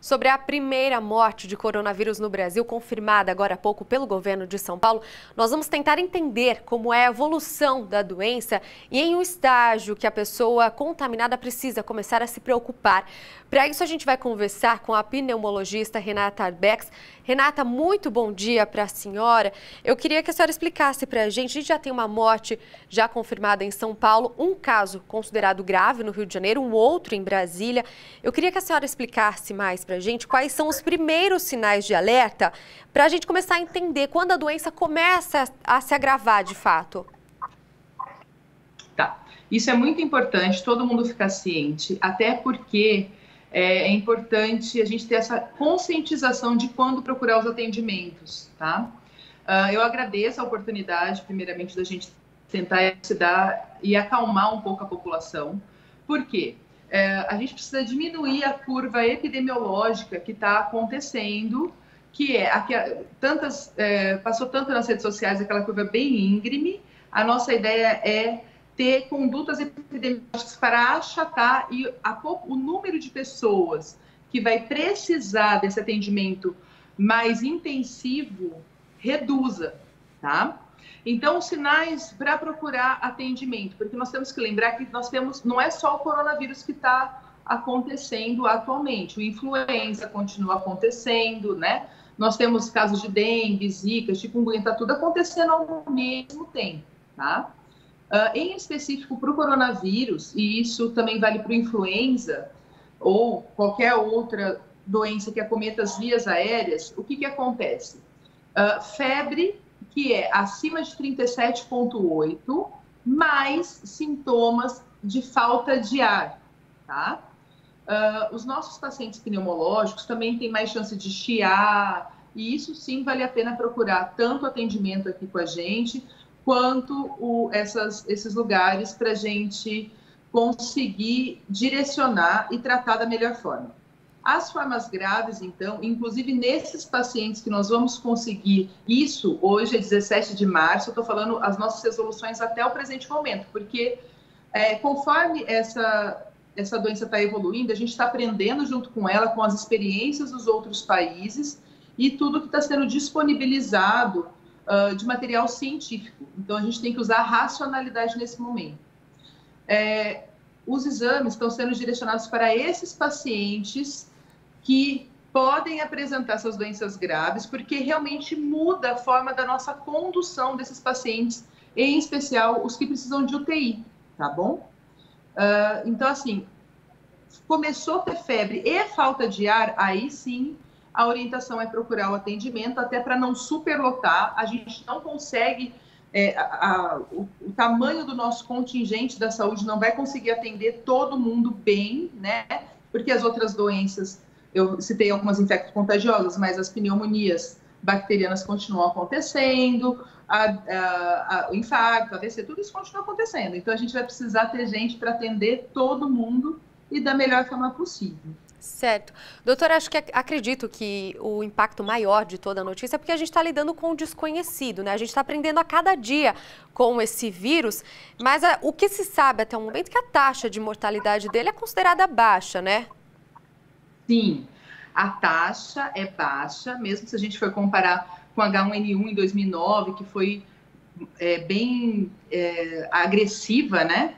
sobre a primeira morte de coronavírus no Brasil, confirmada agora há pouco pelo governo de São Paulo. Nós vamos tentar entender como é a evolução da doença e em um estágio que a pessoa contaminada precisa começar a se preocupar. Para isso, a gente vai conversar com a pneumologista Renata Arbex. Renata, muito bom dia para a senhora. Eu queria que a senhora explicasse para a gente já tem uma morte já confirmada em São Paulo, um caso considerado grave no Rio de Janeiro, um outro em Brasília. Eu queria que a senhora explicasse mais para a gente quais são os primeiros sinais de alerta para a gente começar a entender quando a doença começa a se agravar de fato. Tá, isso é muito importante, todo mundo ficar ciente, até porque é importante a gente ter essa conscientização de quando procurar os atendimentos, tá? Eu agradeço a oportunidade, primeiramente, da gente tentar elucidar e acalmar um pouco a população. Por quê? A gente precisa diminuir a curva epidemiológica que está acontecendo, que é passou tanto nas redes sociais, aquela curva bem íngreme. A nossa ideia é ter condutas epidemiológicas para achatar o número de pessoas que vai precisar desse atendimento mais intensivo reduza, tá? Então, os sinais para procurar atendimento, porque nós temos que lembrar que não é só o coronavírus que está acontecendo atualmente, o influenza continua acontecendo, né? Nós temos casos de dengue, zika, chikungunya, está tudo acontecendo ao mesmo tempo, tá? Em específico para o coronavírus, e isso também vale para o influenza ou qualquer outra doença que acometa as vias aéreas, o que acontece? Febre, que é acima de 37,8, mais sintomas de falta de ar, tá? Os nossos pacientes pneumológicos também têm mais chance de chiar, e isso sim vale a pena procurar tanto atendimento aqui com a gente, quanto esses lugares para a gente conseguir direcionar e tratar da melhor forma. As formas graves, então, inclusive nesses pacientes que nós vamos conseguir isso, hoje é 17 de março, eu estou falando as nossas resoluções até o presente momento, porque conforme essa doença está evoluindo, a gente está aprendendo junto com ela, com as experiências dos outros países e tudo que está sendo disponibilizado de material científico. Então, a gente tem que usar a racionalidade nesse momento. Os exames estão sendo direcionados para esses pacientes que podem apresentar essas doenças graves, porque realmente muda a forma da nossa condução desses pacientes, em especial os que precisam de UTI, tá bom? Então, assim, começou a ter febre e falta de ar, aí sim a orientação é procurar o atendimento, até para não superlotar. A gente não consegue, o tamanho do nosso contingente da saúde não vai conseguir atender todo mundo bem, né? Porque as outras doenças, eu citei algumas infectos contagiosas, mas as pneumonias bacterianas continuam acontecendo, o infarto, AVC, tudo isso continua acontecendo. Então, a gente vai precisar ter gente para atender todo mundo e da melhor forma possível. Certo. Doutora, acredito que o impacto maior de toda a notícia é porque a gente está lidando com o desconhecido, né? A gente está aprendendo a cada dia com esse vírus, mas o que se sabe até o momento é que a taxa de mortalidade dele é considerada baixa, né? Sim, a taxa é baixa, mesmo se a gente for comparar com H1N1 em 2009, que foi bem agressiva, né?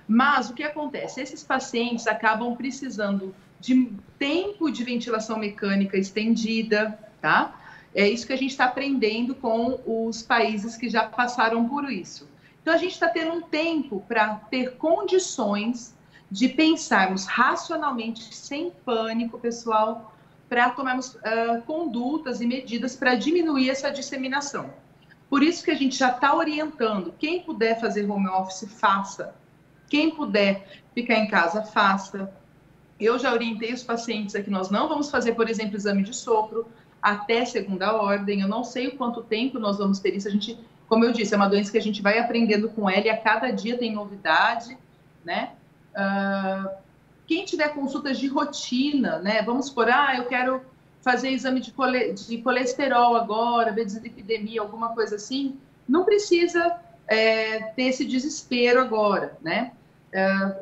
Mas o que acontece? Esses pacientes acabam precisando de tempo de ventilação mecânica estendida, tá? É isso que a gente está aprendendo com os países que já passaram por isso. Então, a gente está tendo um tempo para ter condições de pensarmos racionalmente, sem pânico, pessoal, para tomarmos condutas e medidas para diminuir essa disseminação. Por isso que a gente já está orientando, quem puder fazer home office, faça. Quem puder ficar em casa, faça. Eu já orientei os pacientes a que nós não vamos fazer, por exemplo, exame de sopro até segunda ordem. Eu não sei o quanto tempo nós vamos ter isso. A gente, como eu disse, é uma doença que a gente vai aprendendo com ela e a cada dia tem novidade, né? Quem tiver consultas de rotina, né? Vamos supor, eu quero fazer exame de colesterol agora, ver dislipidemia, alguma coisa assim, não precisa ter esse desespero agora, né?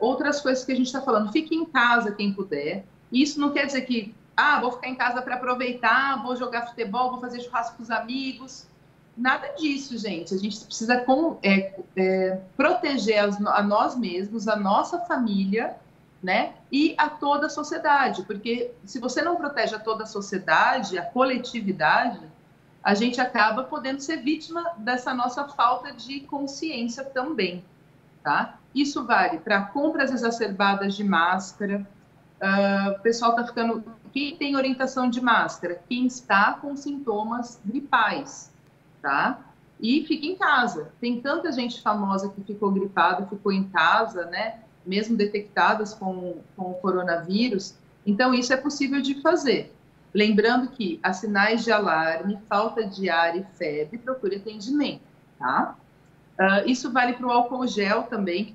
Outras coisas que a gente está falando, fique em casa quem puder. Isso não quer dizer que vou ficar em casa para aproveitar, vou jogar futebol, vou fazer churrasco com os amigos. Nada disso, gente. A gente precisa proteger a nós mesmos, a nossa família, né? E a toda a sociedade. Porque se você não protege a toda a sociedade, a coletividade, a gente acaba podendo ser vítima dessa nossa falta de consciência também, tá? Isso vale para compras exacerbadas de máscara. O pessoal está ficando... Quem tem orientação de máscara? Quem está com sintomas gripais. Tá? E fica em casa. Tem tanta gente famosa que ficou gripada, ficou em casa, né? Mesmo detectadas com o coronavírus. Então, isso é possível de fazer. Lembrando que há sinais de alarme, falta de ar e febre, procure atendimento, tá? Isso vale para o álcool gel também, que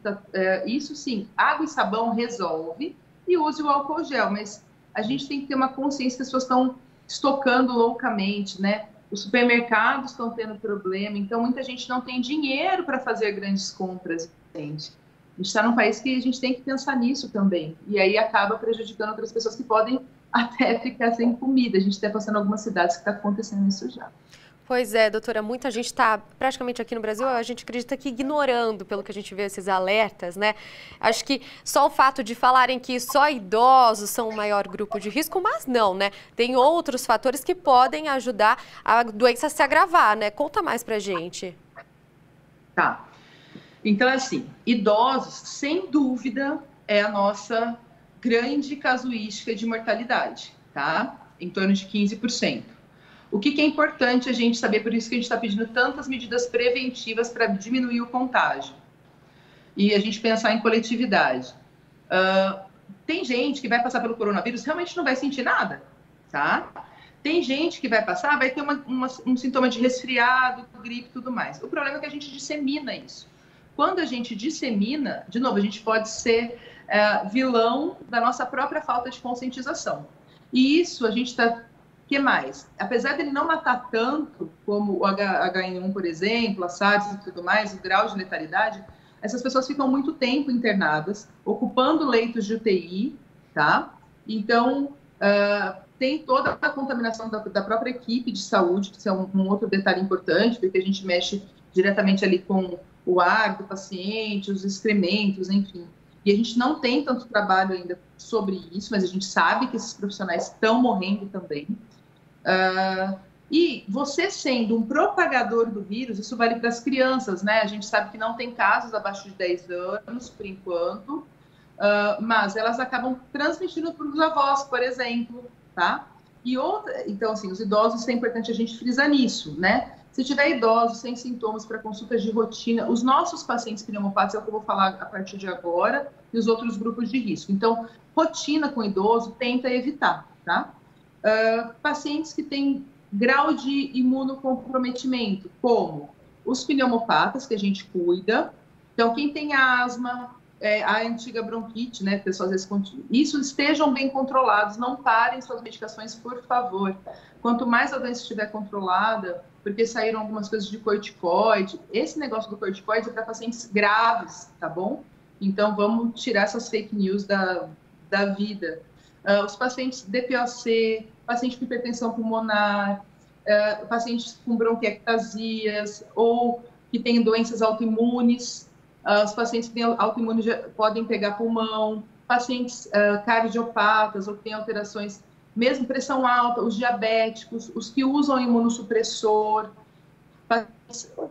isso sim, água e sabão resolve, e use o álcool gel, mas a gente tem que ter uma consciência que as pessoas estão estocando loucamente, né? Os supermercados estão tendo problema, então muita gente não tem dinheiro para fazer grandes compras, gente. A gente está num país que a gente tem que pensar nisso também, e aí acaba prejudicando outras pessoas que podem até ficar sem comida. A gente está passando em algumas cidades que está acontecendo isso já. Pois é, doutora, muita gente está, praticamente aqui no Brasil, a gente acredita que ignorando, pelo que a gente vê esses alertas, né? Acho que só o fato de falarem que só idosos são o maior grupo de risco, mas não, né? Tem outros fatores que podem ajudar a doença a se agravar, né? Conta mais pra gente. Tá. Então, assim, idosos, sem dúvida, é a nossa grande casuística de mortalidade, tá? Em torno de 15%. O que é importante a gente saber, por isso que a gente está pedindo tantas medidas preventivas para diminuir o contágio. E a gente pensar em coletividade. Tem gente que vai passar pelo coronavírus realmente não vai sentir nada, tá? Tem gente que vai passar, vai ter um sintoma de resfriado, gripe e tudo mais. O problema é que a gente dissemina isso. Quando a gente dissemina, de novo, a gente pode ser vilão da nossa própria falta de conscientização. E isso a gente está... O que mais? Apesar dele não matar tanto como o H1N1, por exemplo, a SARS e tudo mais, o grau de letalidade, essas pessoas ficam muito tempo internadas, ocupando leitos de UTI, tá? Então, tem toda a contaminação da própria equipe de saúde, que é um outro detalhe importante, porque a gente mexe diretamente ali com o ar do paciente, os excrementos, enfim. E a gente não tem tanto trabalho ainda sobre isso, mas a gente sabe que esses profissionais estão morrendo também. E você sendo um propagador do vírus, isso vale para as crianças, né? A gente sabe que não tem casos abaixo de 10 anos, por enquanto, mas elas acabam transmitindo para os avós, por exemplo, tá? Então, assim, os idosos, é importante a gente frisar nisso, né? Se tiver idosos sem sintomas para consultas de rotina, os nossos pacientes pneumopáticos, é o que eu vou falar a partir de agora, e os outros grupos de risco. Então, rotina com idoso, tenta evitar, tá? Pacientes que têm grau de imunocomprometimento, como os pneumopatas, que a gente cuida. Então, quem tem asma, a antiga bronquite, né? Pessoas, às vezes, isso estejam bem controlados, não parem suas medicações, por favor. Quanto mais a doença estiver controlada, porque saíram algumas coisas de corticoide, esse negócio do corticoide é para pacientes graves, tá bom? Então, vamos tirar essas fake news da vida. Os pacientes DPOC, pacientes com hipertensão pulmonar, pacientes com bronquiectasias ou que têm doenças autoimunes, os pacientes que têm autoimune podem pegar pulmão, pacientes cardiopatas ou que têm alterações, mesmo pressão alta, os diabéticos, os que usam imunossupressor,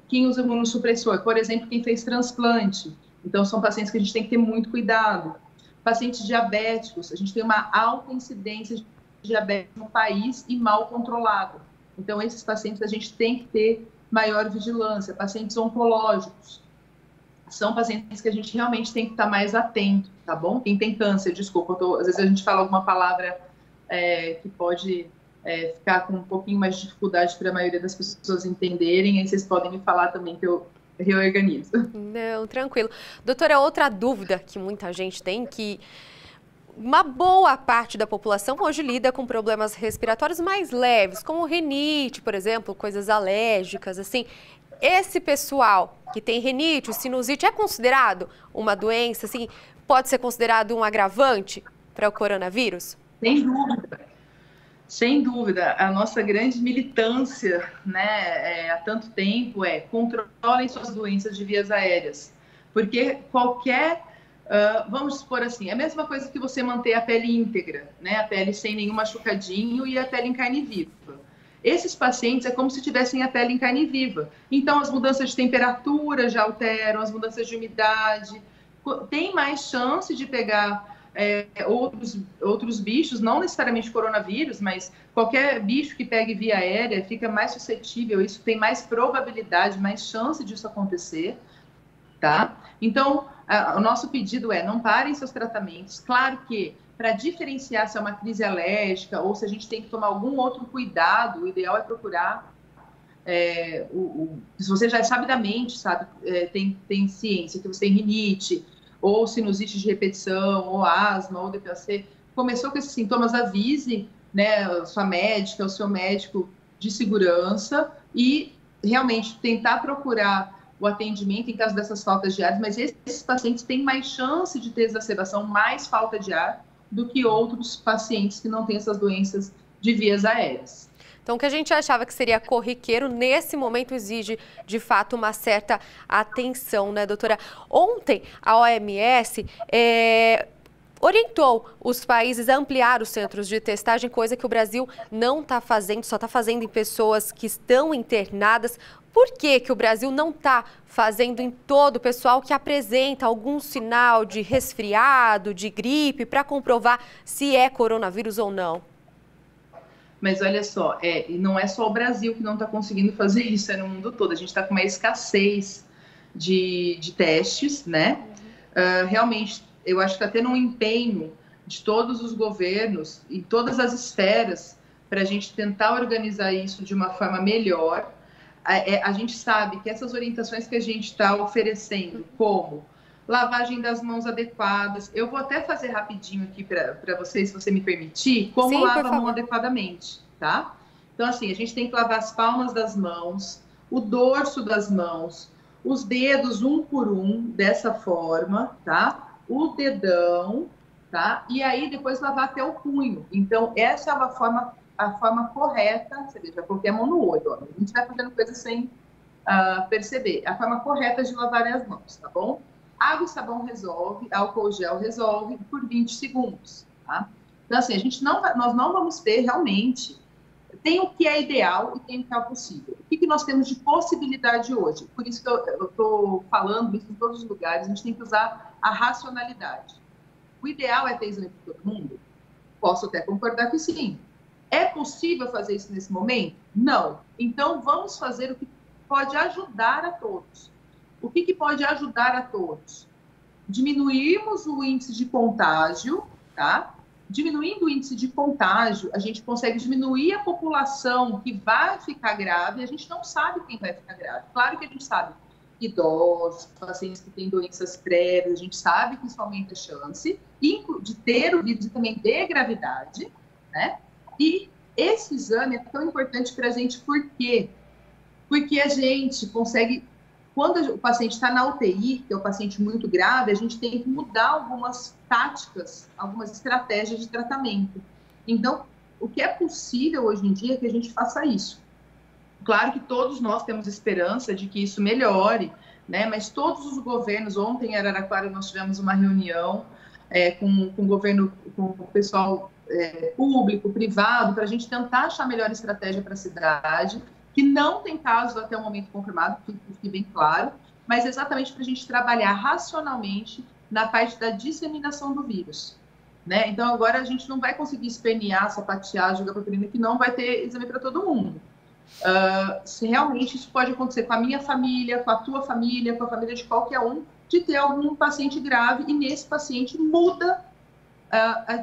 quem usa imunossupressor, por exemplo, quem fez transplante. Então, são pacientes que a gente tem que ter muito cuidado. Pacientes diabéticos, a gente tem uma alta incidência de diabetes no país e mal controlado. Então, esses pacientes a gente tem que ter maior vigilância. Pacientes oncológicos, são pacientes que a gente realmente tem que estar mais atento, tá bom? Quem tem câncer, desculpa, às vezes a gente fala alguma palavra que pode ficar com um pouquinho mais de dificuldade para a maioria das pessoas entenderem, aí vocês podem me falar também que eu reorganizo. Não, tranquilo. Doutora, outra dúvida que muita gente tem, que uma boa parte da população hoje lida com problemas respiratórios mais leves, como rinite, por exemplo, coisas alérgicas, assim. Esse pessoal que tem rinite, sinusite, é considerado uma doença, assim, pode ser considerado um agravante para o coronavírus? Sem dúvida. Sem dúvida, a nossa grande militância, né, há tanto tempo controlem suas doenças de vias aéreas, porque vamos supor assim, é a mesma coisa que você manter a pele íntegra, né, a pele sem nenhum machucadinho e a pele em carne viva. Esses pacientes é como se tivessem a pele em carne viva. Então, as mudanças de temperatura já alteram, as mudanças de umidade, tem mais chance de pegar outros bichos, não necessariamente coronavírus, mas qualquer bicho que pegue via aérea fica mais suscetível, isso tem mais probabilidade, mais chance disso acontecer, tá? Então, o nosso pedido não parem seus tratamentos. Claro que, para diferenciar se é uma crise alérgica ou se a gente tem que tomar algum outro cuidado, o ideal é procurar se você já sabidamente tem ciência que você tem rinite, ou sinusite de repetição, ou asma, ou DPAC, começou com esses sintomas, avise, né, a sua médica, o seu médico de segurança e realmente tentar procurar o atendimento em caso dessas faltas de ar, mas esses pacientes têm mais chance de ter exacerbação, mais falta de ar, do que outros pacientes que não têm essas doenças de vias aéreas. Então, o que a gente achava que seria corriqueiro, nesse momento exige, de fato, uma certa atenção, né, doutora? Ontem, a OMS orientou os países a ampliar os centros de testagem, coisa que o Brasil não está fazendo, só está fazendo em pessoas que estão internadas. Por que o Brasil não está fazendo em todo o pessoal que apresenta algum sinal de resfriado, de gripe, para comprovar se é coronavírus ou não? Mas olha só, não é só o Brasil que não está conseguindo fazer isso, é no mundo todo. A gente está com uma escassez de testes, né? Realmente, eu acho que está tendo um empenho de todos os governos, em todas as esferas, para a gente tentar organizar isso de uma forma melhor. A gente sabe que essas orientações que a gente está oferecendo, como lavagem das mãos adequadas. Eu vou até fazer rapidinho aqui para vocês, se você me permitir, como Sim, lava a mão adequadamente, tá? Então, assim, a gente tem que lavar as palmas das mãos, o dorso das mãos, os dedos um por um, dessa forma, tá? O dedão, tá? E aí, depois lavar até o punho. Então, essa é a forma correta, você vê, já coloquei a mão no olho, ó. A gente vai fazendo coisa sem perceber. A forma correta de lavar as mãos, tá bom? Água e sabão resolve, álcool gel resolve por 20 segundos, tá? Então, assim, nós não vamos ter realmente, tem o que é ideal e tem o que é possível. O que nós temos de possibilidade hoje? Por isso que eu estou falando isso em todos os lugares, a gente tem que usar a racionalidade. O ideal é ter exame para todo mundo? Posso até concordar que sim. É possível fazer isso nesse momento? Não. Então, vamos fazer o que pode ajudar a todos. O que pode ajudar a todos? Diminuirmos o índice de contágio, tá? Diminuindo o índice de contágio, a gente consegue diminuir a população que vai ficar grave. A gente não sabe quem vai ficar grave. Claro que a gente sabe idosos, pacientes que têm doenças prévias, a gente sabe que isso aumenta a chance de ter o vírus e também de gravidade, né? E esse exame é tão importante para a gente, por quê? Porque a gente consegue... Quando o paciente está na UTI, que é um paciente muito grave, a gente tem que mudar algumas táticas, algumas estratégias de tratamento. Então, o que é possível hoje em dia é que a gente faça isso. Claro que todos nós temos esperança de que isso melhore, né? Mas todos os governos, ontem em Araraquara nós tivemos uma reunião com o governo, com o pessoal público, privado, para a gente tentar achar a melhor estratégia para a cidade, que não tem casos até o momento confirmado, que fique bem claro, mas exatamente para a gente trabalhar racionalmente na parte da disseminação do vírus, né? Então, agora a gente não vai conseguir espernear, sapatear, jogar propilina, que não vai ter exame para todo mundo. Se realmente isso pode acontecer com a minha família, com a tua família, com a família de qualquer um, de ter algum paciente grave e nesse paciente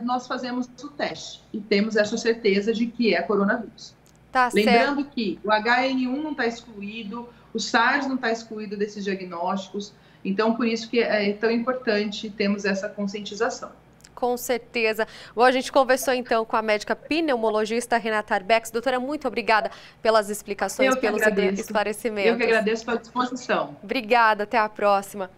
nós fazemos o teste e temos essa certeza de que é coronavírus. Tá Lembrando certo. que o HN1 não está excluído, o SARS não está excluído desses diagnósticos, então por isso que é tão importante termos essa conscientização. Com certeza. Bom, a gente conversou então com a médica pneumologista Renata Arbex. Doutora, muito obrigada pelas explicações, pelos esclarecimentos. Eu que agradeço pela disposição. Obrigada, até a próxima.